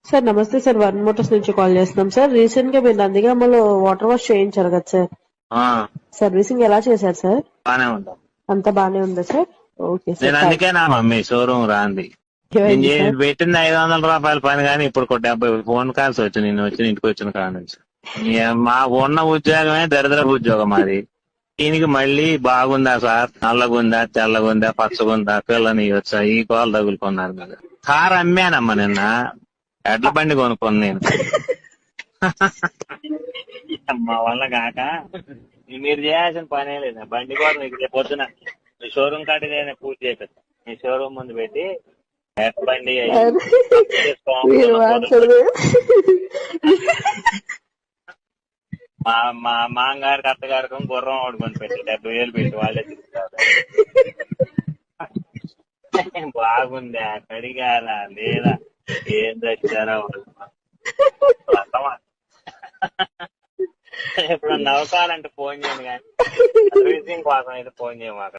Sir నమస్తే sir, one Motors నుంచి call చేస్తున్నాం సార్. రీసెంట్ గా మీరు నందిగామలో వాటర్ వాష్ చేయించారు కదా సార్, సర్వీసింగ్ ఎలా చేశారు సార్? బానే ఉంటాం. అంతా బానే ఉందా సార్? Okay sir. నేను అందుకే నా మమ్మీ షోరూమ్ రాంది. ఏమైంది సార్? నేను పెట్టింది 500 రూపాయల పని కానీ ఇప్పుడు 70 ఫోన్ కాల్స్ వచ్చి నేను వచ్చి ఇంటికి వచ్చిన కాడ నుంచి. మా ఉన్న ఉద్యోగమే దరిద్ర ఉద్యోగం అది. దీనికి మళ్ళీ బాగుందా సార్, నల్లగుందా, తెల్లగుందా, పచ్చగుందా, పిల్లని వచ్చా, ఈ కోలు తగులుకున్నారు కదా. కారు అమ్మానమ్మా నిన్న, ఎడ్ల బండి కొనుక్కోను నేను. మా వల్ల కాక మీరు చేయాల్సిన పనే లేదు. బండి కూడా మీకు పొద్దున మీ షోరూమ్ కాటిదే పూర్తి చేపిస్తాను. మీ షోరూమ్ ముందు పెట్టి ఎడ్ల బండి మీరు మాట్లాడదు. మా మామగారికి అత్తగారికి గుర్రం ఆడుకొని పెట్టి 70,000 పెట్టి వాళ్ళే తిరుగుతారు. బాగుందా, కడిగారా లేదా, ఏం తెచ్చారా ఇప్పుడు నవ్వుకోవాలంటే ఫోన్ చేయండి కానీ సర్వీసింగ్ కోసం అయితే ఫోన్ చేయమాక.